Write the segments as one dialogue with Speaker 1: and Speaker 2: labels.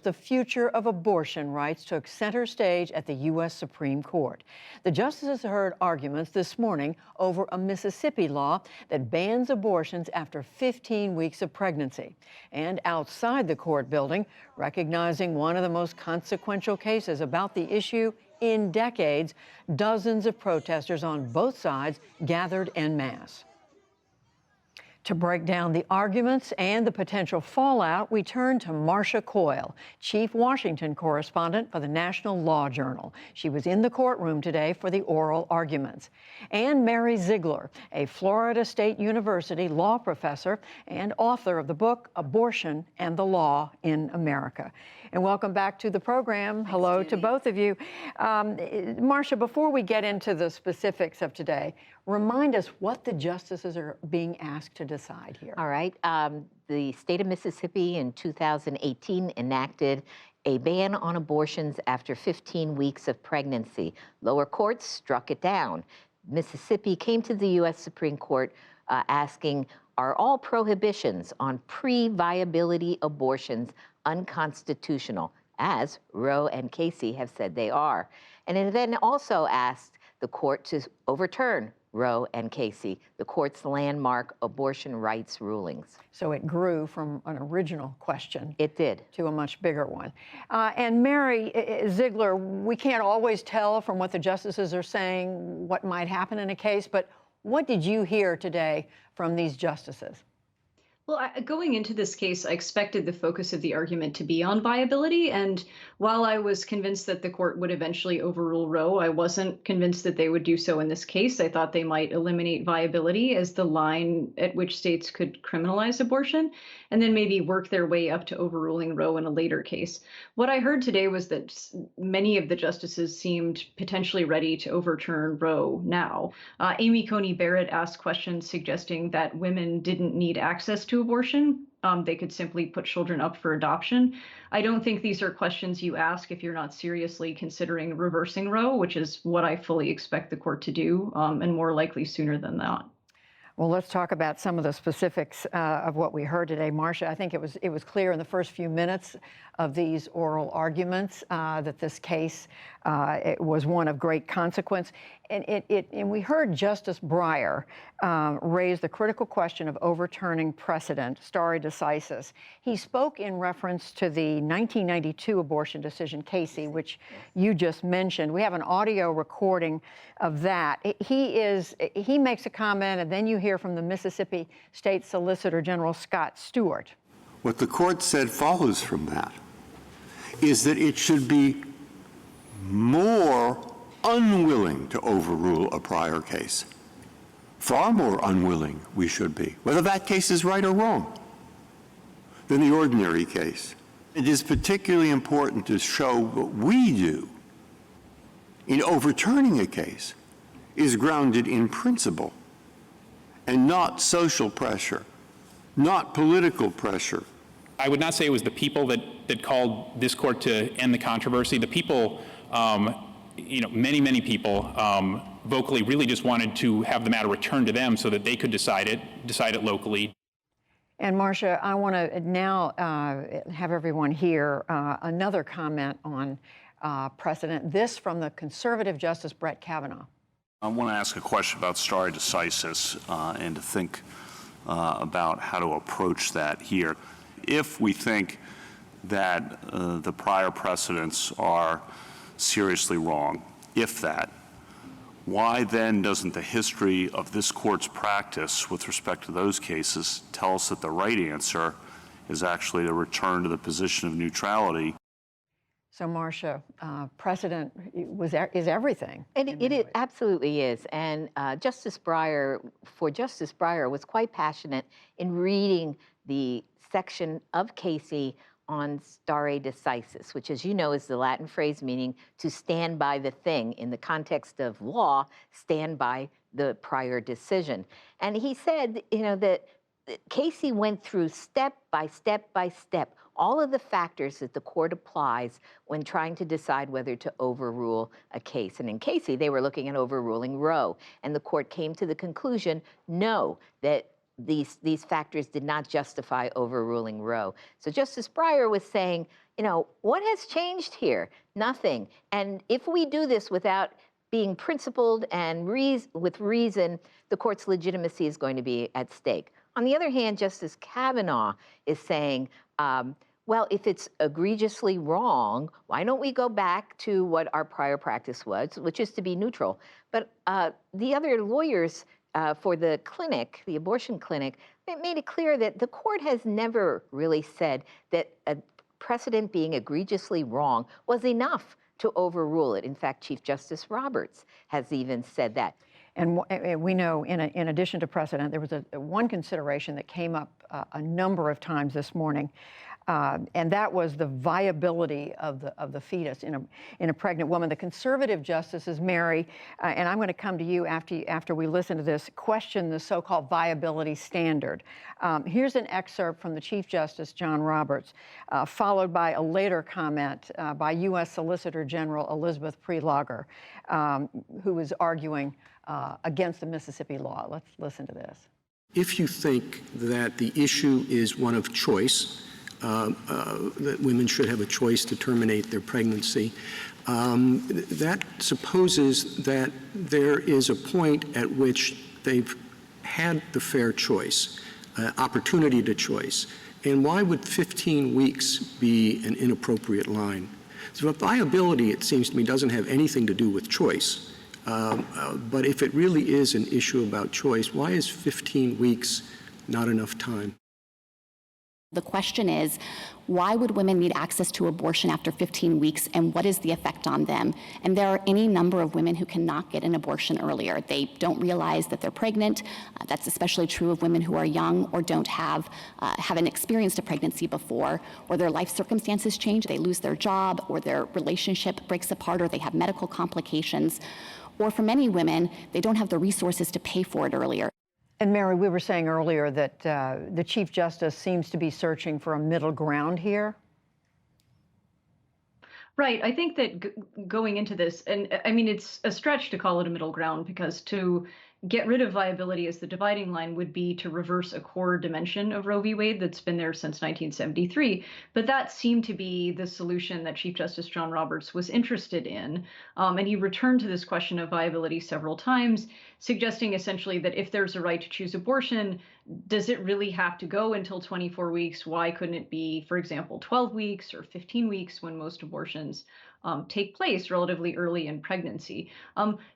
Speaker 1: the future of abortion rights took center stage at the U.S. Supreme Court. The justices heard arguments this morning over a Mississippi law that bans abortions after 15 weeks of pregnancy. And outside the court building, recognizing one of the most consequential cases about the issue in decades, dozens of protesters on both sides gathered en masse. To break down the arguments and the potential fallout, we turn to Marcia Coyle, chief Washington correspondent for the National Law Journal. She was in the courtroom today for the oral arguments. And Mary Ziegler, a Florida State University law professor and author of the book Abortion and the Law in America. And welcome back to the program.
Speaker 2: Thanks,
Speaker 1: hello
Speaker 2: Judy.
Speaker 1: to both of you. Marcia, before we get into the specifics of today, remind us what the justices are being asked to decide here.
Speaker 2: All right. The state of Mississippi in 2018 enacted a ban on abortions after 15 weeks of pregnancy. Lower courts struck it down. Mississippi came to the U.S. Supreme Court asking, are all prohibitions on pre-viability abortions unconstitutional, as Roe and Casey have said they are? And it then also asked the court to overturn Roe and Casey, the court's landmark abortion rights rulings.
Speaker 1: So it grew from an original question.
Speaker 2: It did.
Speaker 1: To a much bigger one. And Mary Ziegler, we can't always tell from what the justices are saying what might happen in a case, but what did you hear today from these justices?
Speaker 3: Well, going into this case, I expected the focus of the argument to be on viability. And while I was convinced that the court would eventually overrule Roe, I wasn't convinced that they would do so in this case. I thought they might eliminate viability as the line at which states could criminalize abortion, and then maybe work their way up to overruling Roe in a later case. What I heard today was that many of the justices seemed potentially ready to overturn Roe now. Amy Coney Barrett asked questions suggesting that women didn't need access to abortion. They could simply put children up for adoption. I don't think these are questions you ask if you're not seriously considering reversing Roe, which is what I fully expect the court to do, and more likely sooner than that.
Speaker 1: Well, let's talk about some of the specifics of what we heard today. Marcia, I think it was clear in the first few minutes of these oral arguments that this case it was one of great consequence. And we heard Justice Breyer raise the critical question of overturning precedent, stare decisis. He spoke in reference to the 1992 abortion decision, Casey, which you just mentioned. We have an audio recording of that. He makes a comment, and then you hear from the Mississippi State Solicitor General Scott Stewart.
Speaker 4: What the court said follows from that is that it should be more unwilling to overrule a prior case. Far more unwilling we should be, whether that case is right or wrong, than the ordinary case. It is particularly important to show what we do in overturning a case is grounded in principle and not social pressure, not political pressure.
Speaker 5: I would not say it was the people that called this court to end the controversy. The people, many people vocally really just wanted to have the matter returned to them so that they could decide it locally.
Speaker 1: And Marcia, I want to now have everyone hear another comment on precedent. This from the conservative Justice Brett Kavanaugh.
Speaker 6: I want to ask a question about stare decisis and to think about how to approach that here. If we think that the prior precedents are seriously wrong, if that, why then doesn't the history of this court's practice with respect to those cases tell us that the right answer is actually to return to the position of neutrality?
Speaker 1: So, Marcia, precedent is everything.
Speaker 2: And it absolutely is. And Justice Breyer was quite passionate in reading the section of Casey on stare decisis, which, as you know, is the Latin phrase meaning to stand by the thing. In the context of law, stand by the prior decision. And he said, that Casey went through step by step by step all of the factors that the court applies when trying to decide whether to overrule a case. And in Casey, they were looking at overruling Roe. And the court came to the conclusion, no, that these factors did not justify overruling Roe. So Justice Breyer was saying, what has changed here? Nothing. And if we do this without being principled and with reason, the court's legitimacy is going to be at stake. On the other hand, Justice Kavanaugh is saying, well, if it's egregiously wrong, why don't we go back to what our prior practice was, which is to be neutral? But the other lawyers for the clinic, the abortion clinic, it made it clear that the court has never really said that a precedent being egregiously wrong was enough to overrule it. In fact, Chief Justice Roberts has even said that.
Speaker 1: And we know, in addition to precedent, there was one consideration that came up a number of times this morning, and that was the viability of the fetus in a pregnant woman. The conservative justices, Mary, and I'm going to come to you after we listen to this, question the so-called viability standard. Here's an excerpt from the Chief Justice, John Roberts, followed by a later comment by U.S. Solicitor General Elizabeth Prelogar, who was arguing against the Mississippi law. Let's listen to this.
Speaker 7: If you think that the issue is one of choice, that women should have a choice to terminate their pregnancy, that supposes that there is a point at which they've had the fair choice, opportunity to choice. And why would 15 weeks be an inappropriate line? So viability, it seems to me, doesn't have anything to do with choice. But if it really is an issue about choice, why is 15 weeks not enough time?
Speaker 8: The question is, why would women need access to abortion after 15 weeks, and what is the effect on them? And there are any number of women who cannot get an abortion earlier. They don't realize that they're pregnant. That's especially true of women who are young or haven't experienced a pregnancy before, or their life circumstances change. They lose their job, or their relationship breaks apart, or they have medical complications. Or for many women, they don't have the resources to pay for it earlier.
Speaker 1: And Mary, we were saying earlier that the Chief Justice seems to be searching for a middle ground here.
Speaker 3: Right. I think that going into this, and I mean, it's a stretch to call it a middle ground, because to get rid of viability as the dividing line would be to reverse a core dimension of Roe v. Wade that's been there since 1973. But that seemed to be the solution that Chief Justice John Roberts was interested in. And he returned to this question of viability several times, suggesting essentially that if there's a right to choose abortion, does it really have to go until 24 weeks? Why couldn't it be, for example, 12 weeks or 15 weeks when most abortions take place relatively early in pregnancy?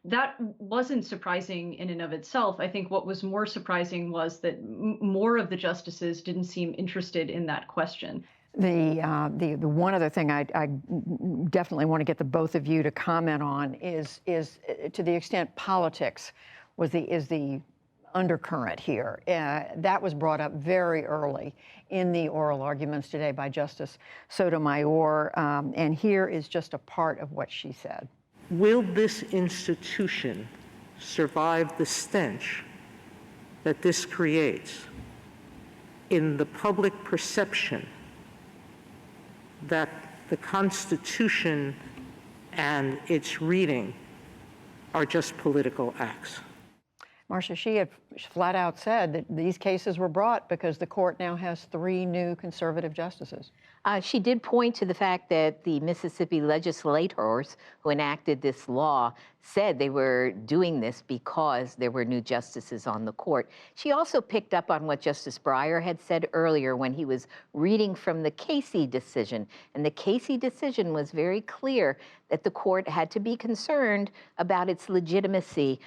Speaker 3: That wasn't surprising in and of itself. I think what was more surprising was that more of the justices didn't seem interested in that question.
Speaker 1: The one other thing I definitely want to get the both of you to comment on is to the extent politics is the undercurrent here. That was brought up very early in the oral arguments today by Justice Sotomayor, and here is just a part of what she said.
Speaker 9: Will this institution survive the stench that this creates in the public perception that the Constitution and its reading are just political acts?
Speaker 1: Marcia, she had flat out said that these cases were brought because the court now has 3 new conservative justices.
Speaker 2: She did point to the fact that the Mississippi legislators who enacted this law said they were doing this because there were new justices on the court. She also picked up on what Justice Breyer had said earlier when he was reading from the Casey decision. And the Casey decision was very clear that the court had to be concerned about its legitimacy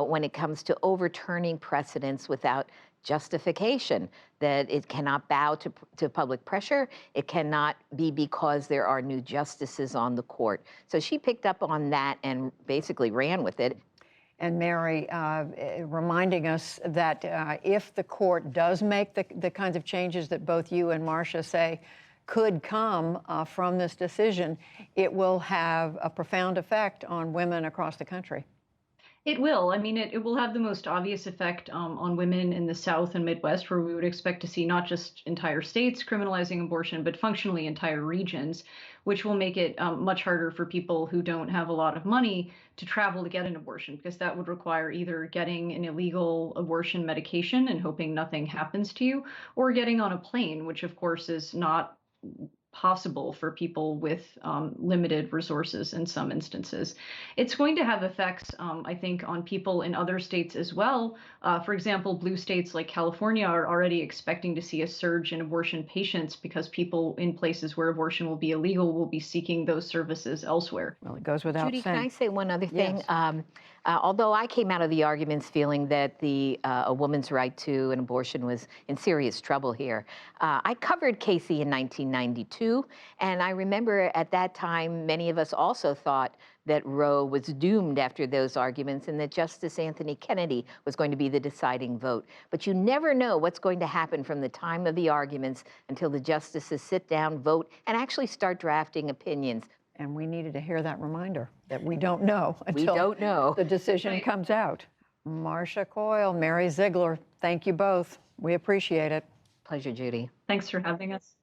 Speaker 2: when it comes to overturning precedents without justification, that it cannot bow to public pressure. It cannot be because there are new justices on the court. So she picked up on that and basically ran with it.
Speaker 1: And Mary, reminding us that if the court does make the kinds of changes that both you and Marcia say could come from this decision, it will have a profound effect on women across the country.
Speaker 3: It will. I mean, it will have the most obvious effect on women in the South and Midwest, where we would expect to see not just entire states criminalizing abortion, but functionally entire regions, which will make it much harder for people who don't have a lot of money to travel to get an abortion, because that would require either getting an illegal abortion medication and hoping nothing happens to you, or getting on a plane, which of course is not possible for people with limited resources in some instances. It's going to have effects, I think, on people in other states as well. For example, blue states like California are already expecting to see a surge in abortion patients because people in places where abortion will be illegal will be seeking those services elsewhere.
Speaker 1: Well, it goes without
Speaker 2: Judy,
Speaker 1: saying.
Speaker 2: can I say one other thing?
Speaker 1: Yes.
Speaker 2: Although I came out of the arguments feeling that a woman's right to an abortion was in serious trouble here, I covered Casey in 1992, and I remember at that time many of us also thought that Roe was doomed after those arguments and that Justice Anthony Kennedy was going to be the deciding vote. But you never know what's going to happen from the time of the arguments until the justices sit down, vote, and actually start drafting opinions.
Speaker 1: And we needed to hear that reminder that we don't know until
Speaker 2: don't know.
Speaker 1: the decision comes out. Marcia Coyle, Mary Ziegler, thank you both. We appreciate it.
Speaker 2: Pleasure, Judy.
Speaker 3: Thanks for having us.